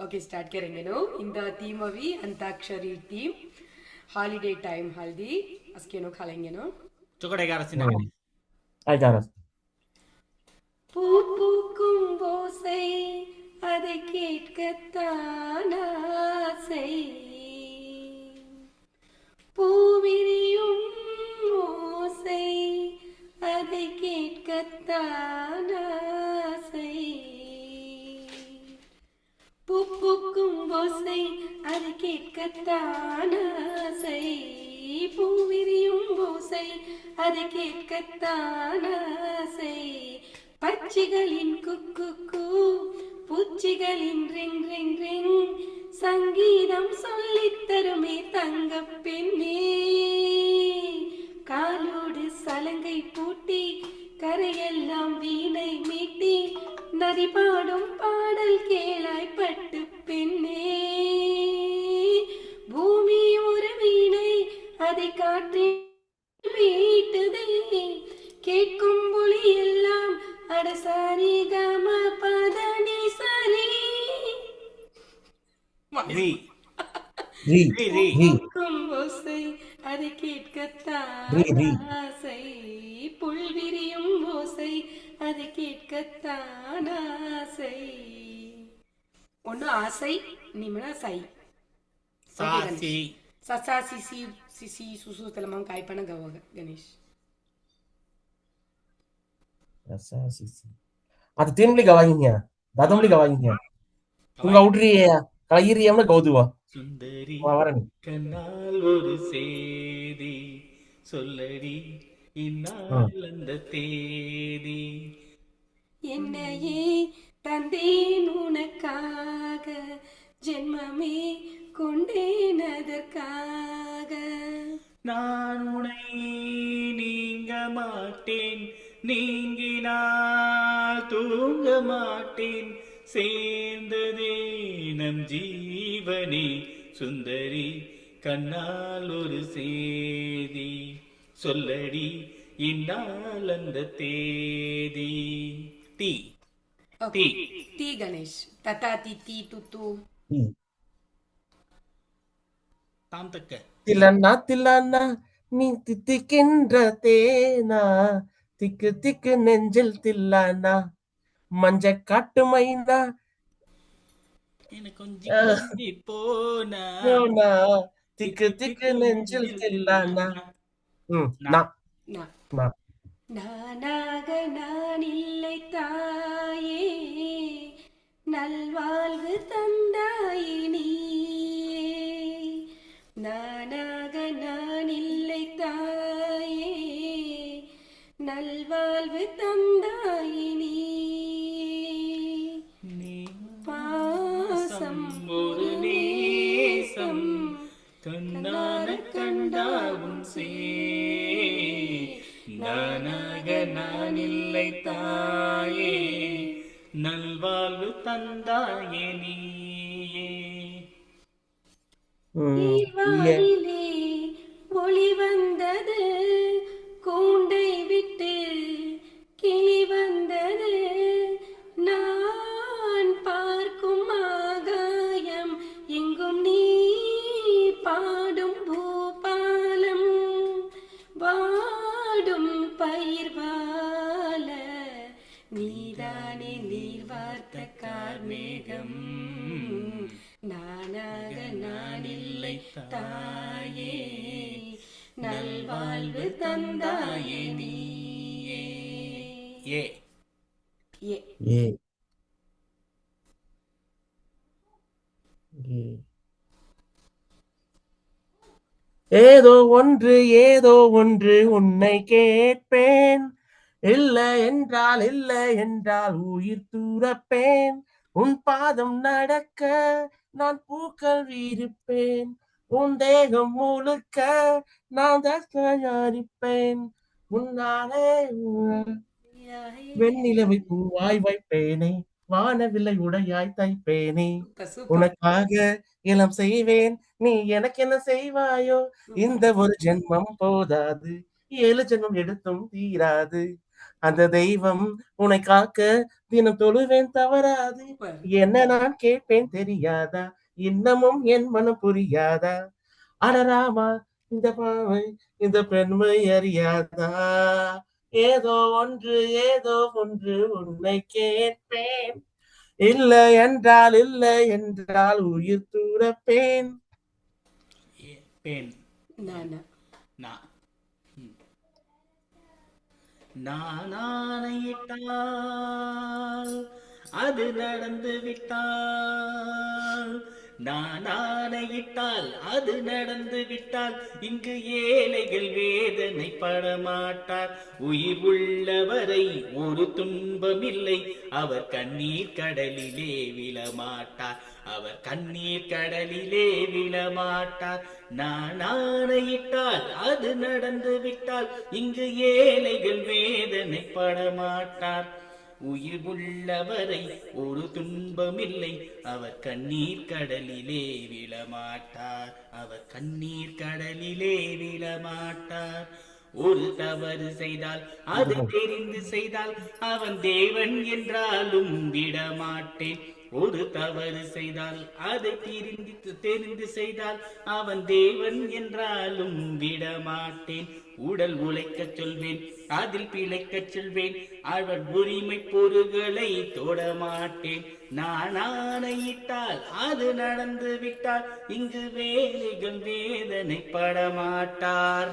Okay start करेंगे नो इंदा थीम अभी अंताक्षरी थीम हॉलिडे टाइम हल्दी अस्के नो खालेंगे नो Chocolate garasina Hmm. ganis. Ay, ganas. பூ பூக்கும் ஓசை அதை கேட்கத்தான் ஆசை பூவிரியும் ஓசை அதை கேட்கத்தான் ஆசை பூக்கும் ஓசை அது கேட்கத்தான் ஆசை பூவிரியும் ஓசை அது கேட்கத்தான் ஆசை பச்சிகளின் குக்கு பூச்சிகளின் ரிங் ரிங் ரிங் சங்கீதம் சொல்லித் தருமே தங்க பெண்ணே காலோடு சலங்கை பூட்டி கரையெல்லாம் வீணை மீட்டி நதி பாடும் பாடல் கேளாய் பட்டு பெண்ணே பூமி ஒரு வீணை அதை காற்றி மீட்டுதே கேட்கும் ஒளி எல்லாம் அடசாரி கம பதனி சரி Ri. Ri. Ri, ri. Ri. ஓசை அதை கேட்கத்தான் Ri. Ri. ஆசை புல்விரியும் ஓசை அதை கேட்கத்தான் ஆசை ஒன்னு ஆசை நிமிடம் சை Sasi. சசா சிசி சிசி சுசு தலைமாம் காய்ப்பான கவ Ganesh Asa sisi. Ada tin beli gawainya. Datum beli gawainya. Tunggu udri ya. Kalau iri ya mana kau tuh? சுந்தரி Wawaran. கண்ணால் ஒரு சேதி சொல்லடி இந்நாள் அந்த தேதி என்னையே தந்தேன் உனக்காக ஜென்மமே கொண்டேன் அதற்காக நான் உனை நீங்க மாட்டேன் நீங்கினால் தூங்க மாட்டேன் சேர்ந்ததே நம் ஜீவனே சுந்தரி கண்ணால் ஒரு சேதி சொல்லடி இந்நாள் அந்த தேதி டி ஓகே டி கணேஷ் தத்தா தித்தி துத்து தாம் தக்க Tilana tilana நீ தித்திக்கின்ற தேனா திக்கு திக்கு நெஞ்சில் தில்லானா மஞ்ச காட்டு மைனா எனக்கு கொஞ்சம் போனா போனா திக்கு திக்கு நெஞ்சில் தில்லானா நான் நான் நானாக நான் இல்லை தாயே நல்வாழ்வு தந்தாயே நீயே நானாக நான் இல்லை தாயே நல்வாழ்வு தந்தாயே நீயே பாசம் ஒரு நேசம் கண்ணார கண்டாவும் சே நானாக நான் இல்லை தாயே நல்வாழ்வு தந்தாயே நீயே நீர்வானிலே ஒளி வந்தது கூண்டை விட்டு கிளி வந்தது நான் பார்க்கும் ஆகாயம் எங்கும் நீ பாடும் பூபாலம் வாடும் பயிர் வாழ நீதானே நீர் வார்த்த கார்மேகம் நானாக நான் இல்லை தாயே நல்வாழ்வு தந்தாயே நீயே ஏ ஏ ஏ ஏதோ ஒன்று உன்னை கேட்பேன் இல்லை என்றால் உயிர் தூரப்பேன் உன் பாதம் நடக்க நான் பூக்கள் வீரிப்பேன் உன் தேகம் முழுக்க நான் தயாரிப்பேன் உன்னாலே வெண்ணிலவை பூவாய் வைப்பேனே வானவில்லை உடையாய் தைப்பேனே உனக்காக இளம் செய்வேன் நீ எனக்கு என்ன செய்வாயோ இந்த ஒரு ஜென்மம் போதாது 7 ஜென்மம் எடுத்தும் தீராது அந்த தெய்வம் உன்னை காக்க தினம் தொழுவேன் தவறாது. சூப்பர். என்ன நான் கேட்பேன் தெரியாதா, இன்னமும் என் மனம் புரியாதா, அடராமா இந்த பாவை இந்த பெண்மை அறியாதா, ஏதோ ஒன்று ஏதோ ஒன்று உன்னை கேட்பேன், இல்லை என்றால் உயிர் துறப்பேன். பெண் நானா நான் நான் ஆணையிட்டால் அது நடந்து விட்டால், நான் ஆணையிட்டால் அது நடந்து விட்டால், இங்கு ஏழைகள் வேதனை படமாட்டார். உயிர் உள்ளவரை ஒரு துன்பமில்லை, அவர் கண்ணீர் கடலிலே விழமாட்டார், அவர் கண்ணீர் கடலிலே விழமாட்டார். நான் ஆணையிட்டால் அது நடந்து விட்டால், இங்கு ஏழைகள் வேதனை படமாட்டார். உயிர் உள்ளவரை ஒரு துன்பமில்லை, அவர் கண்ணீர் கடலிலே விழமாட்டார், அவர் கண்ணீர் கடலிலே விழமாட்டார். ஒரு தவறு செய்தால் அது தெரிந்து செய்தால் அவன் தேவன் என்றாலும் விடமாட்டேன். ஒரு தவறு செய்தால் அதை தெரிந்து செய்தால் அவன் தேவன் என்றாலும் விடமாட்டேன். உடல் உழைக்கச் சொல்வேன், அதில் பிழைக்கச் சொல்வேன், அவன் உரிமை பொருள்களை தொடமாட்டேன். நான் ஆணையிட்டால் அது நடந்து விட்டால், இங்கு வேலைகள் வேதனை படமாட்டார்.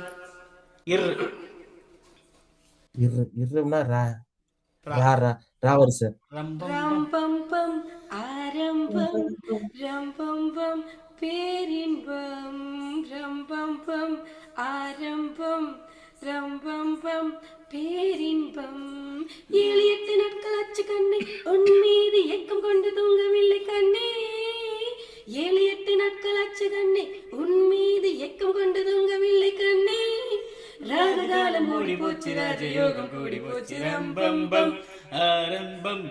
இருன்னா ராவரிசை. ரம்பம் ஆரம்பம் ரம்பம் பேரின்பம், ரம்பம் ஆரம்பம் ரம்பம் பேரின்பம். 7-8 நாட்கள் ஆச்சு கண்ணே, உன் மீது ஏக்கம் கொண்டு தூங்கவில்லை கண்ணே. 7-8 நாட்கள் ஆச்சு கண்ணே, உன் மீது ஏக்கம் கொண்டு தூங்கவில்லை கண்ணே. ராககாலம் ஓடி போச்சு, ராஜயோகம் கூடி போச்சு, ரம்பம் ஆரம்பம்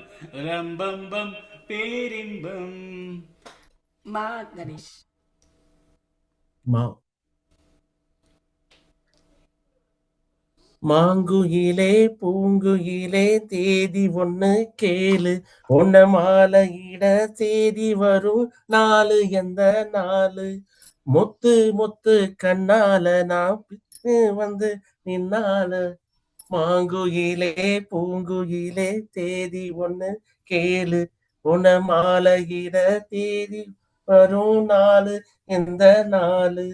ரம்பம் பேரின்பம். மா கணேஷ். மாங்குயிலே பூங்குயிலே தேதி ஒண்ணு கேளு, உன்ன மாலையிட தேதி வரும் நாலு எந்த நாலு, முத்து முத்து கண்ணால நான் பித்து வந்து நின்னால. மாங்குயிலே பூங்குயிலே தேதி ஒண்ணு கேளு, உன்ன மாலையிட தேதி வரும் நாலு எந்த நாலு.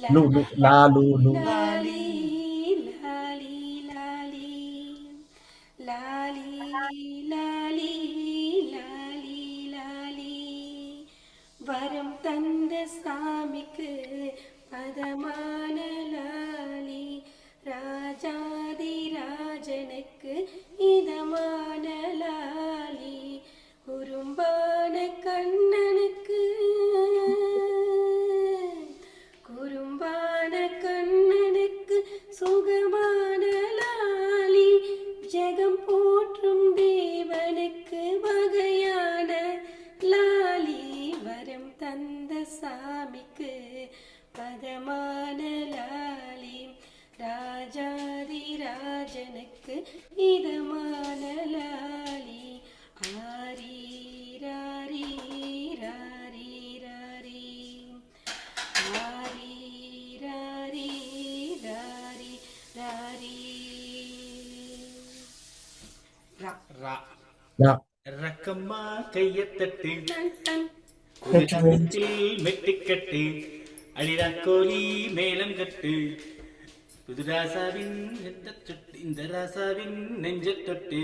லாலி லாலி லாலி லாலி லாலி லாலி லாலி. வரம் தந்த சாமிக்கு பதமான லாலி, ராஜாதி ராஜனுக்கு இதமான லாலி, குறும்பான கண்ணனுக்கு குறும்பான கண்ணனுக்கு சுகமான லாலி, ஜெகம் போற்றும் தேவனுக்கு வகையான லாலி, வரம் தந்த சாமிக்கு பதமான லாலி, ராஜாதி ராஜனுக்கு இதமான லாலி. ஆரி ராரி ராரி ராரி ராரி ராரி ராரி ராரி. ரக்கம்மா கையத்தட்டு டன் டன் மெட்டுக்கட்டு, அடிரா கோலி மேலம் கட்டு, புது ராசாவின் இந்த ராசாவின் நெஞ்ச தொட்டு,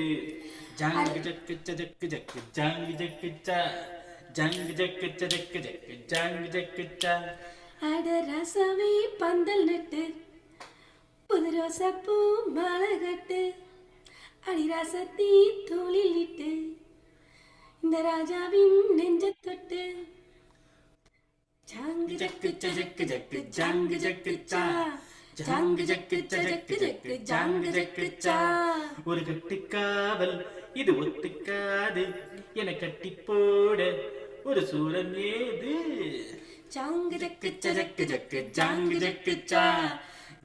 ஜாங்கு ஜக்கு ஜக்கு ஜக்கு ஜாங்கு ஜக்கு சா, ஜாங்கு ஜக்கு ஜக்கு ஜக்கு ஜாங்கு ஜக்கு சா. அட ரசமே பந்தல் நட்டு, புது ரோசப்பூ மாலை கட்டு, அடிராசத்தி தோளில் இட்டு, இந்த ராஜாவின் நெஞ்ச தொட்டு, ஜாங்கு ஜக்கு ஜக்கு ஜக்கு ஜாங்கு ஜக்கு சா, ஜாங்கு ஜக்கு ஜக்கு ஜக்கு ஜாங்கு ஜக்கு சா. ஒரு கட்டுக்காவல் இது ஒத்துக்காது, என கட்டி போட ஒரு சூரன் ஏது. ஜாங்கு ஜக்கு ஜக்கு ஜக்கு ஜாங்கு ஜக்கு சா,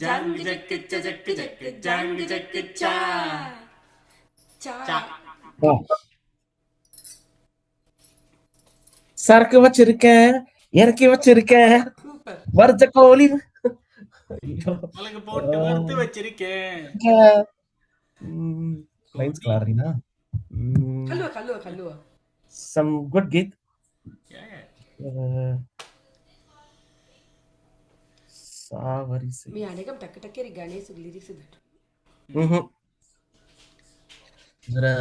ஜங்கு ஜக்கு ஜக்கு ஜக்கு ஜங்கு ஜக்கு சா சா. சரக்கு வச்சிருக்கேன், இறக்கி வச்சிருக்கேன், சூப்பர். வறுத்த கோழி. மிளகு போட்டு வறுத்து வச்சிருக்கேன். Lines clarina. கல்லுவா கல்லுவா கல்லுவா. Some good git. Savari se. मी अनेकम टक टक्के गाणे लिरिक्स देतो. जरा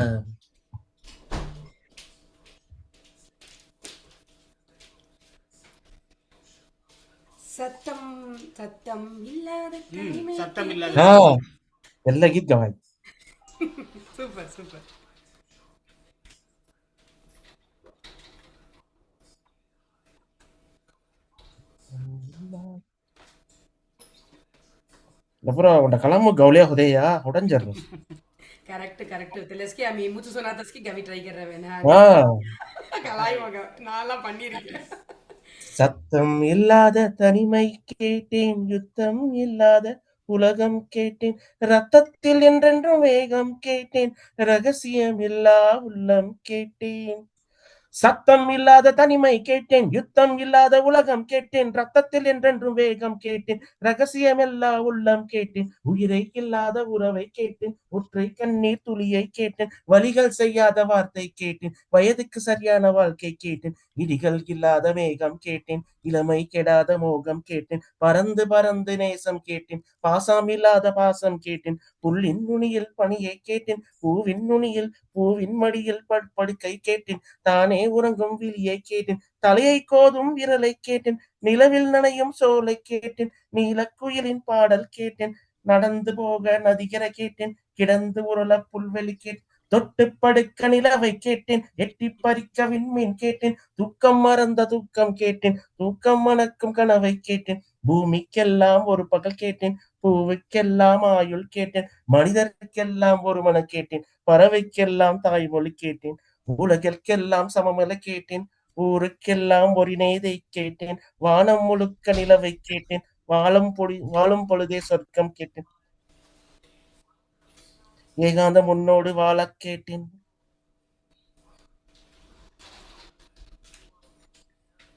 சத்தம் சத்தம் இல்லாத தனிமை. சத்தம் இல்லாத. ಎಲ್ಲ ಗೀತ್ ಗವಾಯ್. Super super. Lapura udah kalamu gaulya होते या होडन जर. करेक्ट करेक्ट तेलस्की आम्ही मुझे सुना था कि गवी ट्राई कर रहे हैं ना. கலாய் மக நான்லாம் பண்ணிருக்கேன். சத்தம் இல்லாத தனிமை கேட்டேன், யுத்தம் இல்லாத உலகம் கேட்டேன், ரத்தத்தில் என்றென்றும் வேகம் கேட்டேன், ரகசியம் இல்லா உள்ளம் கேட்டேன். சத்தம் இல்லாத தனிமை கேட்டேன், யுத்தம் இல்லாத உலகம் கேட்டேன், ரத்தத்தில் என்றென்றும் வேகம் கேட்டேன், ரகசியம் இல்லா உள்ளம் கேட்டேன், உயிரை இல்லாத உறவை கேட்டேன், ஒற்றை கண்ணீர் துளியை கேட்டேன், வலிகள் செய்யாத வார்த்தை கேட்டேன், வயதுக்கு சரியான வாழ்க்கை கேட்டேன், இடிகள் இல்லாத மேகம் கேட்டேன், இளமை கெடாத மோகம் கேட்டேன், பறந்து பறந்து நேசம் கேட்டேன், பாசம் இல்லாத பாசம் கேட்டேன், புல்லின் நுனியில் பணியை கேட்டேன், பூவின் நுனியில் பூவின் மடியில் படுக்கை கேட்டேன், தானே உறங்கும் விழியை கேட்டேன், தலையை கோதும் விரலை கேட்டேன், நிலவில் நனையும் சோலை கேட்டேன், நீலக்குயிலின் பாடல் கேட்டேன், நடந்து போக நதிகரை கேட்டேன், கிடந்து உருள புல்வெளி கேட்டேன், தொட்டு படுக்க நிலவை கேட்டேன், எட்டி பறிக்க விண்மீன் கேட்டேன், தூக்கம் மறந்த தூக்கம் கேட்டேன், தூக்கம் மணக்கும் கனவை கேட்டேன், பூமிக்கெல்லாம் ஒரு பகல் கேட்டேன், பூவுக்கெல்லாம் ஆயுள் கேட்டேன், மனிதருக்கெல்லாம் ஒரு மனம் கேட்டேன், பறவைக்கெல்லாம் தாய்மொழி கேட்டேன், உலகிற்கெல்லாம் சமமலை கேட்டேன், ஊருக்கெல்லாம் ஒரு நேதை கேட்டேன், வானம் முழுக்க நிலவை கேட்டேன், வாழும் பொழுதே சொர்க்கம் கேட்டேன், ஏகாந்தம் உன்னோடு வாழக் கேட்டேன்,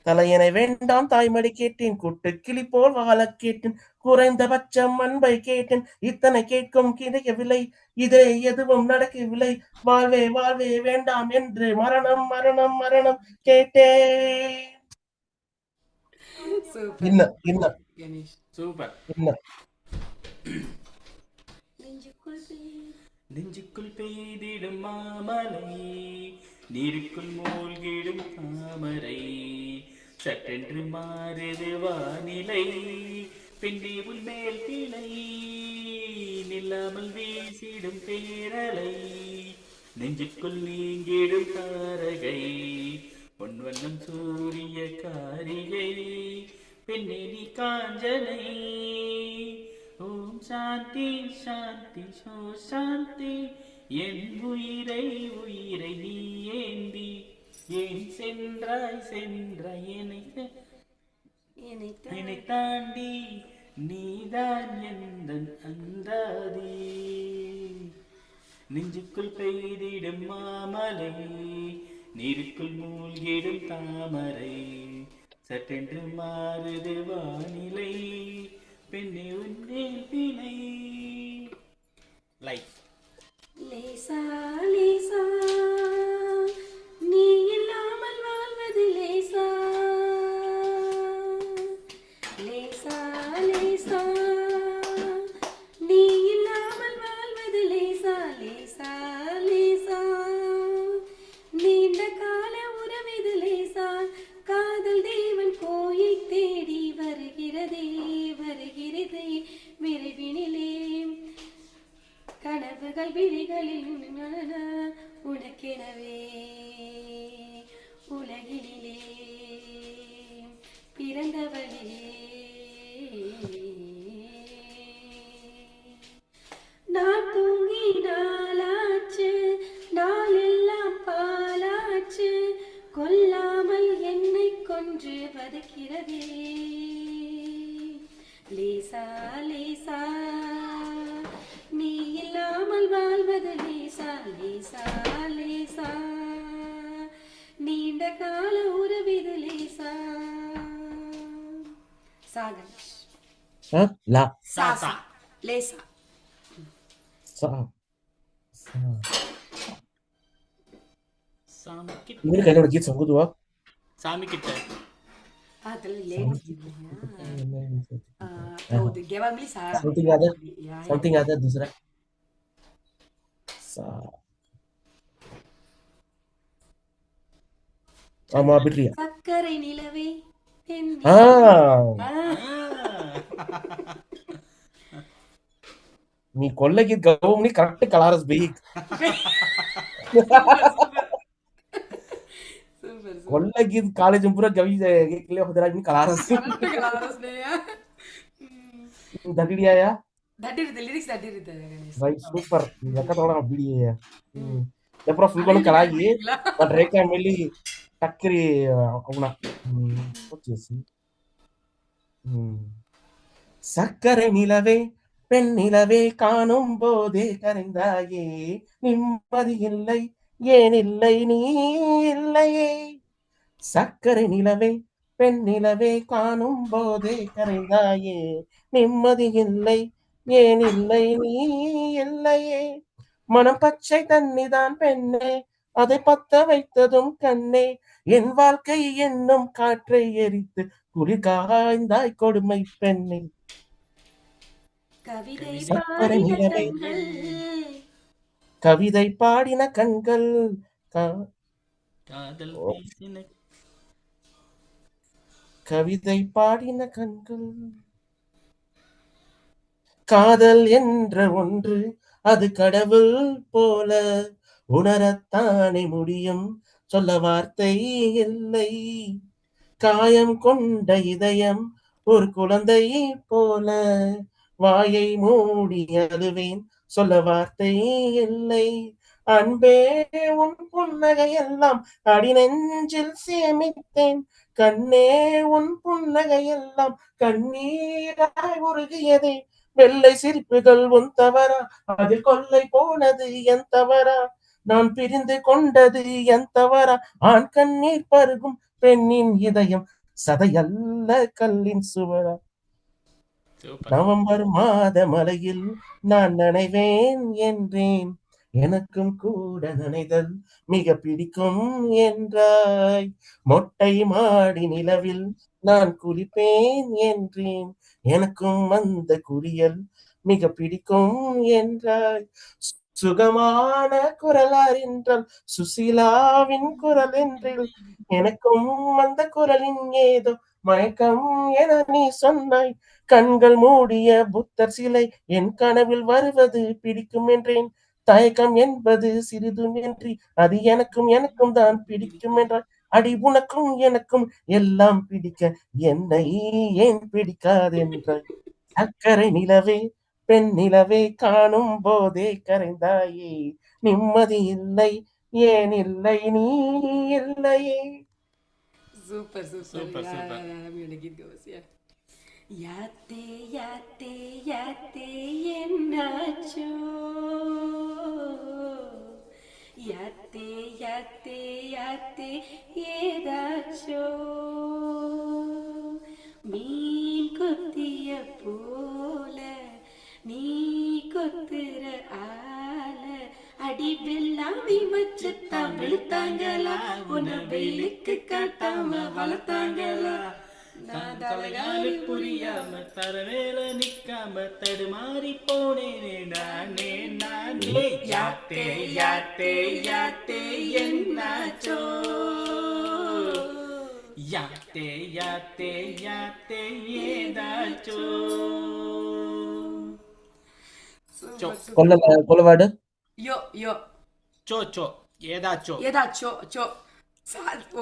தலையணை வேண்டாம் தாய்மடி கேட்டேன், கூட்டு கிளி போல் வாழக் கேட்டேன், குறைந்தபட்சம் அன்பை கேட்டேன், இத்தனை கேட்கும் கிடைக்கவில்லை, இதே எதுவும் நடக்கவில்லை, வாழ்வே வாழ்வே வேண்டாம் என்று மரணம் மரணம் மரணம் கேட்டேன். சூப்பர் என்ன என்ன கணேஷ். சூப்பர். என்ன நெஞ்சுக்குள் பெய்திடும் மாமலை, நீருக்குள் மூழ்கிடும் தாமரை, சட்டென்று மாறுது வானிலை, பின்னே உன்மேல் கிளை, நில்லாமல் வீசிடும் பேரலை, நெஞ்சுக்குள் நீங்கிடும் தாரகை, பொன்வண்ணம் சூரிய காரிகை, பெண்ணே நீ காஞ்சனை, ஓம் சாந்தி சாந்தி சோ சாந்தி, என் உயிரை உயிரை நீ ஏந்தி, ஏன் சென்றாய் சென்றாய் என்னை தாண்டி, நீதான் எந்தன் அந்தாதி, நெஞ்சுக்குள் பெய்திடும் மாமலை, நீருக்குள் மூழ்கிடும் தாமரை, சட்டென்று மாறுது வானிலை, பெண்ணே உன்னே பிழை. லைஃப் லேசா லேசா நீ இல்லாமல் வாழ்வது லேசா, லேசா லேசா நீ இல்லாமல் வாழ்வது லேசா, லேசா லேசா நீண்ட கால உறவிது லேசா, காதல் தேவன் கோயில் தேடி வருகிறதே வருகிறதே விரைவினிலே, கனவுகள் விழிகளில் உனக்கெனவே உலகினிலே பிறந்தவளே, நான் தூங்கி நாளாச்சு, நாளெல்லாம் பாலாச்சு, கொல்லாமல் என்னை கொன்று வதக்கிறதே, லேசா லேசா லேசா லேசா நீண்ட கால உறவிது லேசா. சாகர் லா சாசா லேசா. சா சா சாமி கிட்ட இவரு கையோட கீத் சங்குதுவா சாமி கிட்ட அதில் Something லேடி तो गेवा मिली सा other, या something other दूसरा सा ஆமா பிட்ரியா சக்கரை நிலவே பெண் ஆ நீ கொல்லைக்கு கவுனி கரெக்ட் கலாரஸ் பீக் சூப்பர் கொல்லைக்கு காலேஜ் பூரா கவி கேக்கல होदरा நீ கலாரஸ் கலாரஸ் ने தட்டிடியாயா ದಡ್ಡಿರುತ್ತೆ ಲಿರಿಕ್ಸ್ ದಡ್ಡಿರುತ್ತೆ ಗಣೇಶ್. भाई सुपर रखतोड़ा बीडी जबरा फुल कोन कलागी बट रेका मिली टक्करी అవునా వచ్చేసి சக்கரை நிலவே பெண் நிலவே காணும் போதே கரைந்தாயே நிம்மதி இல்லை ஏன் இல்லை நீ இல்லையே சக்கரை நிலவே பெண் நிலவே காணும் போதே கரைந்தாயே நிம்மதி இல்லை ஏன் இல்லை நீ இல்லையே மனம் பச்சை தண்ணிதான் பெண்ணே அதை பத்த வைத்ததும் கண்ணே என் வாழ்க்கை என்னும் காற்றை எரித்து குளிர் காய்ந்தாய் கொடுமை பெண்ணே கவிதை சக்கரை பாடின நிலவே கண்கள் கவிதை பாடின கண்கள் காதல் பேசின கவிதை பாடின கண்கள் காதல் என்ற ஒன்று அது கடவுள் போல உணரத்தானே முடியும் சொல்ல வார்த்தை இல்லை காயம் கொண்ட இதயம் ஒரு குழந்தை போல வாயை மூடி அழுவேன் சொல்ல வார்த்தை இல்லை அன்பே உன் புன்னகை எல்லாம் அடி நெஞ்சில் சேமித்தேன் கண்ணே உன் புன்னகை எல்லாம் கண்ணீராய் உருகியதே வெள்ளை சிரிப்புகள் உன் தவறா அதில் கொள்ளை போனது என் தவறா நான் பிரிந்து கொண்டது என் தவறா ஆண் கண்ணீர் பருகும் பெண்ணின் இதயம் சதையல்ல கல்லின் சுவரா நவம்பர் மாத மலையில் நான் நனைவேன் என்றேன் எனக்கும் கூட நனைதல் மிக பிடிக்கும் என்றாய் மொட்டை மாடி நிலவில் நான் குளிப்பேன் என்றேன் எனக்கும் அந்த குளியல் மிக பிடிக்கும் என்றாய் சுகமான குரலார் என்றால் சுசீலாவின் குரல் என்றில் எனக்கும் அந்த குரலின் ஏதோ மயக்கம் என நீ சொன்னாய் கண்கள் மூடிய புத்தர் சிலை என் கனவில் வருவது பிடிக்கும் என்றேன் தயக்கம் என்பது சிறிதும் என்று அது எனக்கும் தான் பிடிக்கும் என்றால் அடி உனக்கும் எனக்கும் எல்லாம் பிடிக்க என்னை ஏன் பிடிக்காது என்றாய் சக்கரை நிலவே பெண் நிலவே காணும் போதே கரைந்தாயே நிம்மதி இல்லை ஏன் இல்லை நீ இல்லையே சூப்பர் Super, super. கீத் கோஸ் யாத்தே யாத்தே யாத்தே என்னாச்சோ யாத்தே யாத்தே யாத்தே ஏதாச்சோ மீன் கொத்திய போல நீ கொத்துற ஆல அடி வெள்ளாமை வச்சு தமிழ்த்தாங்களா உன வெயிலுக்கு காட்டாம வளர்த்தாங்களா நான் தலைகாலி புரியாம தரவேல நிக்காம தடுமாறி போனேனே நானே நானே யாத்தே யாத்தே யாத்தே என்னாச்சோ யாத்தே யாத்தே யாத்தே ஏதாச்சோ கொல்லவாடு யோ யோ சோ சோ ஏதாச்சோ ஏதாச்சோ சோ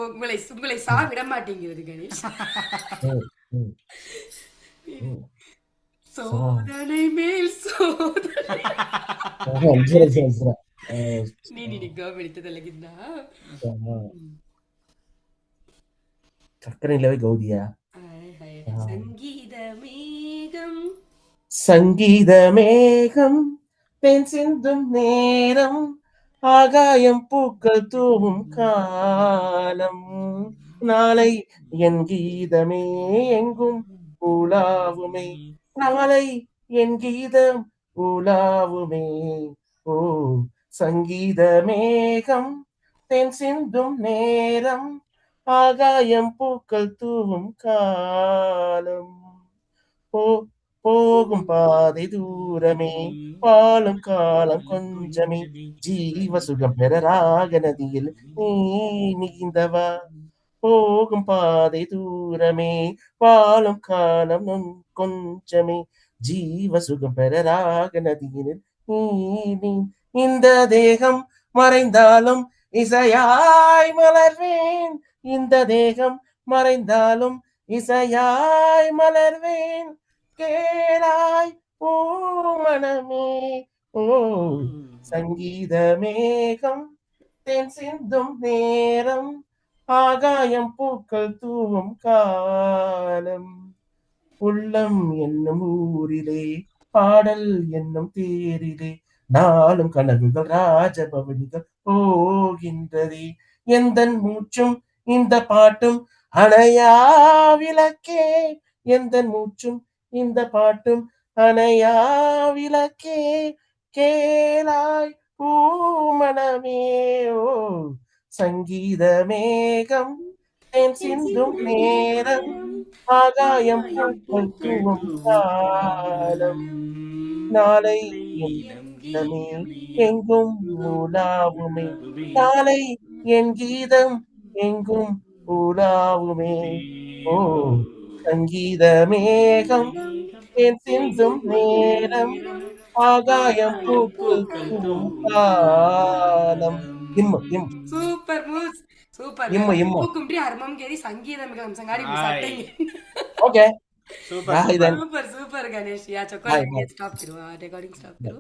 உங்களை சா விட மாட்டேங்கிறது கணேஷ். சோதனை மேல் சோதனை ನೀನಿಗೆ ಗೌಬಿಡಿತದಲ್ಲಗಿದ್ದ சக்கரை நிலவே கௌதியா சங்கீத மேகம் சங்கீத மேகம் பெண் சிந்தும் நேரம் ஆகாயம் பூக்கள் தூவும் காலம். நாளை என் கீதமே எங்கும் உலாவுமே. நாளை என் கீதம் உலாவுமே. ஓ சங்கீத மேகம் தென் சிந்தும் நேரம். ஆகாயம் பூக்கள் தூவும் காலம். போ போகும் பாதை தூரமே, வாழும் காலம் கொஞ்சமே. ஜீவ சுகம் பெற ராக நதியில் நீ நீந்தவா. போகும் பாதை தூரமே, வாழும் காலம் கொஞ்சமே. ஜீவ சுகம் பெற ராக நதியில் நீ நீ. இந்த தேகம் மறைந்தாலும் இசையாய் மலர்வேன். இந்த தேகம் மறைந்தாலும் இசையாய் மலர்வேன். கேளாய் ஓ மனமே. ஓ சங்கீத மேகம் தேன் சிந்தும் நேரம். ஆகாயம் பூக்கள் தூவும் காலம். உள்ளம் என்னும் ஊரிலே பாடல் என்னும் தேரிலே நாளும் கனவுகள் ராஜபவனிகள் போகின்றதே. எந்தன் மூச்சும் இந்த பாட்டும் அணையா விளக்கே. எந்தன் மூச்சும் இந்த பாட்டும் அணையா விளக்கே. கேளாய் பூமணமே. ஓ சங்கீத மேகம் தேன் சிந்தும் நேரம். ஆகாயம் பூக்கள் தூவும் காலம். நாளை என் கீதமே எங்கும் உலாவுமே. நாளை என் கீதம் எங்கும் உலாவுமே. ஓ சங்கீத மேகம் தேன் சிந்தும் நேரம். ஆகாயம் பூக்கள் தூவும் காலம். இம்ம இம் சூப்பர் மூஸ் சூப்பர் இம்ம இம்ம பூக்கும்டி ஹர்மம் கேரி சங்கீதம் மிகவும் சங்காரி சட்டை okay super bye then super super Ganesh யா बाय चॉकलेट बाय स्टॉप करो रिकॉर्डिंग स्टॉप करो